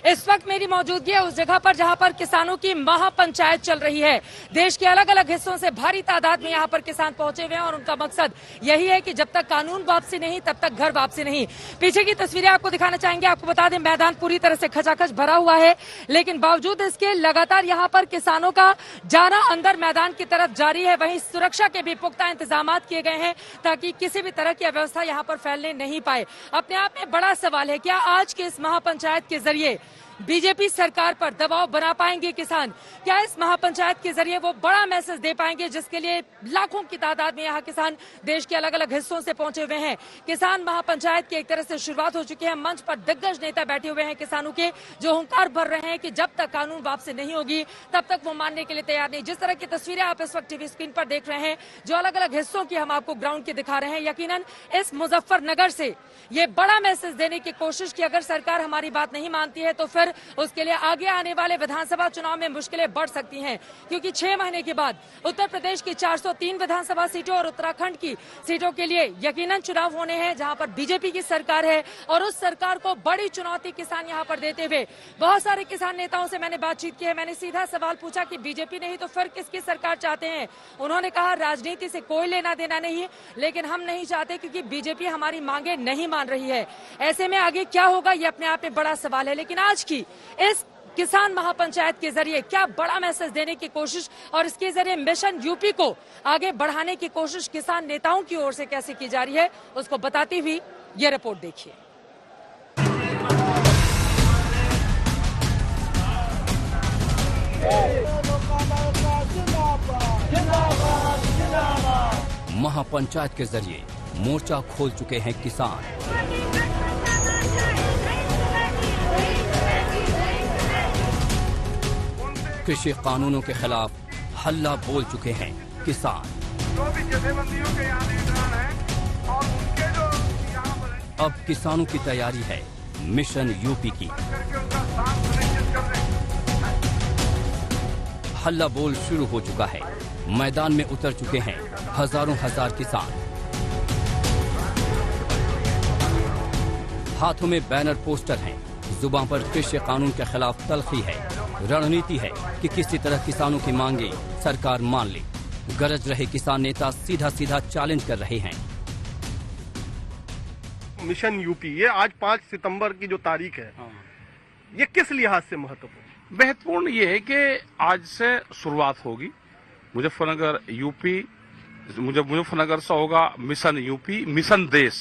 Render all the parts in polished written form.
इस वक्त मेरी मौजूदगी है उस जगह पर जहां पर किसानों की महापंचायत चल रही है। देश के अलग अलग हिस्सों से भारी तादाद में यहां पर किसान पहुंचे हुए हैं और उनका मकसद यही है कि जब तक कानून वापसी नहीं तब तक घर वापसी नहीं। पीछे की तस्वीरें आपको दिखाना चाहेंगे। आपको बता दें मैदान पूरी तरह से खचाखच भरा हुआ है, लेकिन बावजूद इसके लगातार यहां पर किसानों का जाना अंदर मैदान की तरफ जारी है। वहीं सुरक्षा के भी पुख्ता इंतजाम किए गए हैं ताकि किसी भी तरह की अव्यवस्था यहां पर फैलने नहीं पाए। अपने आप में बड़ा सवाल है, क्या आज के इस महापंचायत के जरिए बीजेपी सरकार पर दबाव बना पाएंगे किसान? क्या इस महापंचायत के जरिए वो बड़ा मैसेज दे पाएंगे जिसके लिए लाखों की तादाद में यहाँ किसान देश के अलग अलग हिस्सों से पहुंचे हुए हैं? किसान महापंचायत की एक तरह से शुरुआत हो चुकी है। मंच पर दिग्गज नेता बैठे हुए हैं किसानों के, जो हुंकार भर रहे हैं कि जब तक कानून वापसी नहीं होगी तब तक वो मानने के लिए तैयार नहीं। जिस तरह की तस्वीरें आप इस वक्त टीवी स्क्रीन पर देख रहे हैं, जो अलग अलग हिस्सों की हम आपको ग्राउंड की दिखा रहे हैं, यकीनन इस मुजफ्फरनगर से ये बड़ा मैसेज देने की कोशिश की अगर सरकार हमारी बात नहीं मानती है तो फिर उसके लिए आगे आने वाले विधानसभा चुनाव में मुश्किलें बढ़ सकती हैं, क्योंकि 6 महीने के बाद उत्तर प्रदेश की 403 विधानसभा सीटों और उत्तराखंड की सीटों के लिए यकीनन चुनाव होने हैं, जहां पर बीजेपी की सरकार है और उस सरकार को बड़ी चुनौती किसान यहां पर देते हुए बहुत सारे किसान नेताओं से मैंने बातचीत की है। मैंने सीधा सवाल पूछा कि बीजेपी नहीं तो फिर किसकी सरकार चाहते हैं? उन्होंने कहा राजनीति से कोई लेना देना नहीं, लेकिन हम नहीं चाहते क्योंकि बीजेपी हमारी मांगे नहीं मान रही है। ऐसे में आगे क्या होगा ये अपने आप में बड़ा सवाल है। लेकिन आज की इस किसान महापंचायत के जरिए क्या बड़ा मैसेज देने की कोशिश और इसके जरिए मिशन यूपी को आगे बढ़ाने की कोशिश किसान नेताओं की ओर से कैसे की जा रही है, उसको बताती हुई ये रिपोर्ट देखिए। महापंचायत के जरिए मोर्चा खोल चुके हैं किसान। कृषि कानूनों के खिलाफ हल्ला बोल चुके हैं किसान। जो भी जथेबंदियों के यहाँ निगरान हैं और उनके जो यहाँ पर अब किसानों की तैयारी है मिशन यूपी की। करके उनका साथ सुनिश्चित कर दें। हल्ला बोल शुरू हो चुका है। मैदान में उतर चुके हैं हजारों किसान। हाथों में बैनर पोस्टर हैं, जुबान पर कृषि कानून के खिलाफ तलखी है। रणनीति है कि किसी तरह किसानों की मांगे सरकार मान ले। गरज रहे किसान नेता सीधा चैलेंज कर रहे हैं। मिशन यूपी, ये आज 5 सितंबर की जो तारीख है, ये किस लिहाज से महत्वपूर्ण? महत्वपूर्ण ये है कि आज से शुरुआत होगी मुजफ्फरनगर यूपी, मुजफ्फरनगर से होगा मिशन यूपी, मिशन देश,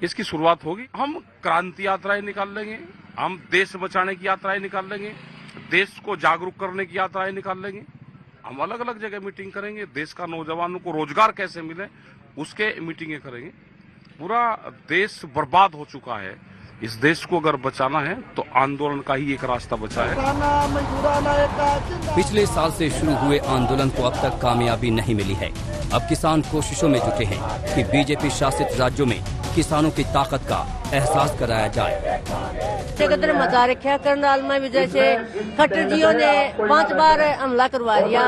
इसकी शुरुआत होगी। हम क्रांति यात्राएं निकाल लेंगे, हम देश बचाने की यात्राएं निकाल लेंगे, देश को जागरूक करने की यात्राएं निकाल लेंगे। हम अलग अलग जगह मीटिंग करेंगे, देश का नौजवानों को रोजगार कैसे मिले उसके मीटिंगें करेंगे। पूरा देश बर्बाद हो चुका है, इस देश को अगर बचाना है तो आंदोलन का ही एक रास्ता बचा है। पिछले साल से शुरू हुए आंदोलन को अब तक कामयाबी नहीं मिली है। अब किसान कोशिशों में जुटे हैं कि बीजेपी शासित राज्यों में किसानों की ताकत का एहसास कराया जाए। मजा रखा करनाल में भी जैसे खट्टर जियो ने 5 बार हमला करवा दिया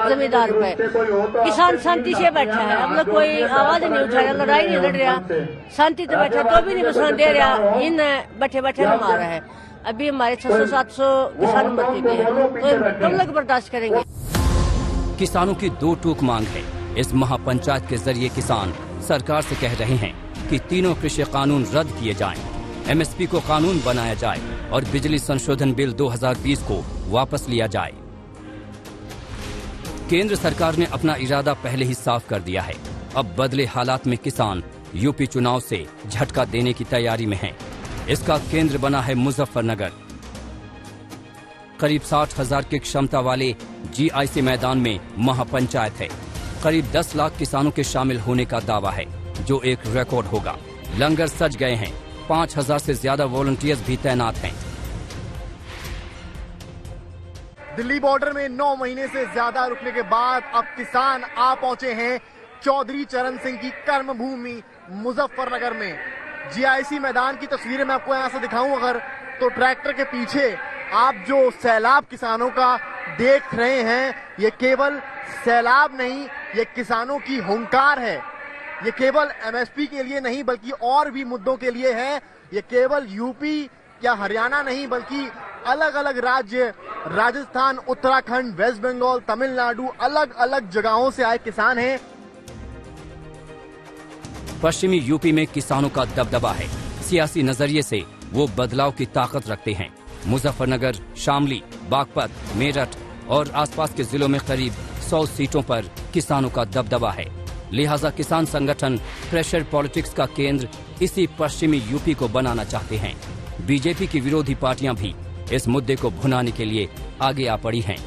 जमींदार पे। किसान शांति से बैठा है, अब लोग कोई आवाज नहीं उठा रहा, लड़ाई नहीं लड़ रहा, शांति से बैठा तो भी नहीं बसन दे रहा, इन बैठे बैठे मार रहा है। अभी हमारे 600-700 किसान मर चुके हैं, तो हम लोग बर्दाश्त करेंगे। किसानों की 2 टूक मांग है। इस महापंचायत के जरिए किसान सरकार से कह रहे हैं कि तीनों कृषि कानून रद्द किए जाएं, एमएसपी को कानून बनाया जाए और बिजली संशोधन बिल 2020 को वापस लिया जाए। केंद्र सरकार ने अपना इरादा पहले ही साफ कर दिया है। अब बदले हालात में किसान यूपी चुनाव से झटका देने की तैयारी में हैं। इसका केंद्र बना है मुजफ्फरनगर। करीब 60,000 की क्षमता वाले जीआईसी मैदान में महापंचायत है। करीब 10 लाख किसानों के शामिल होने का दावा है, जो एक रिकॉर्ड होगा। लंगर सज गए हैं, 5,000 से ज्यादा वॉलंटियर्स भी तैनात हैं। दिल्ली बॉर्डर में 9 महीने से ज्यादा रुकने के बाद अब किसान आ पहुंचे हैं चौधरी चरण सिंह की कर्मभूमि मुजफ्फरनगर में। जीआईसी मैदान की तस्वीरें मैं आपको यहां से दिखाऊं अगर, तो ट्रैक्टर के पीछे आप जो सैलाब किसानों का देख रहे हैं, ये केवल सैलाब नहीं, ये किसानों की हुंकार है। ये केवल एमएसपी के लिए नहीं बल्कि और भी मुद्दों के लिए है। ये केवल यूपी या हरियाणा नहीं बल्कि अलग अलग राज्य, राजस्थान, उत्तराखंड, वेस्ट बंगाल, तमिलनाडु, अलग अलग जगहों से आए किसान हैं। पश्चिमी यूपी में किसानों का दबदबा है। सियासी नजरिए से वो बदलाव की ताकत रखते हैं। मुजफ्फरनगर, शामली, बागपत, मेरठ और आसपास के जिलों में करीब 100 सीटों पर किसानों का दबदबा है। लिहाजा किसान संगठन प्रेशर पॉलिटिक्स का केंद्र इसी पश्चिमी यूपी को बनाना चाहते हैं। बीजेपी की विरोधी पार्टियां भी इस मुद्दे को भुनाने के लिए आगे आ पड़ी हैं।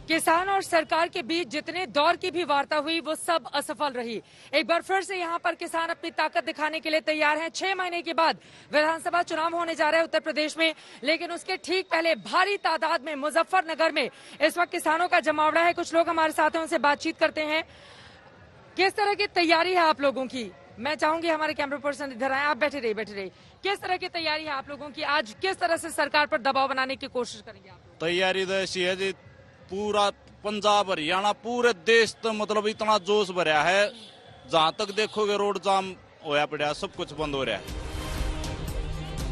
किसान और सरकार के बीच जितने दौर की भी वार्ता हुई वो सब असफल रही। एक बार फिर से यहाँ पर किसान अपनी ताकत दिखाने के लिए तैयार हैं। 6 महीने के बाद विधानसभा चुनाव होने जा रहे हैं उत्तर प्रदेश में, लेकिन उसके ठीक पहले भारी तादाद में मुजफ्फरनगर में इस वक्त किसानों का जमावड़ा है। कुछ लोग हमारे साथ हैं, उनसे बातचीत करते हैं। किस तरह की तैयारी है आप लोगों की? मैं चाहूंगी हमारे कैमरा पर्सन इधर आए। आप बैठे रहिए। किस तरह की तैयारी है आप लोगों की? आज किस तरह से सरकार पर दबाव बनाने की कोशिश करेंगे आप? तैयारी तो ऐसी है जी, पूरा पंजाब, हरियाणा, पूरे देश तो मतलब इतना जोश भरा है, जहाँ तक देखोगे रोड जाम होया पड़ा, सब कुछ बंद हो रहा है।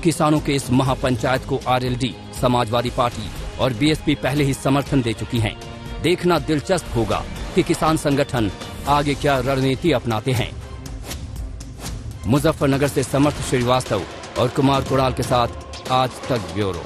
किसानों के इस महापंचायत को आरएलडी, समाजवादी पार्टी और बीएसपी पहले ही समर्थन दे चुकी हैं। देखना दिलचस्प होगा कि किसान संगठन आगे क्या रणनीति अपनाते हैं। मुजफ्फरनगर से समर्थ श्रीवास्तव और कुमार कुणाल के साथ आज तक ब्यूरो।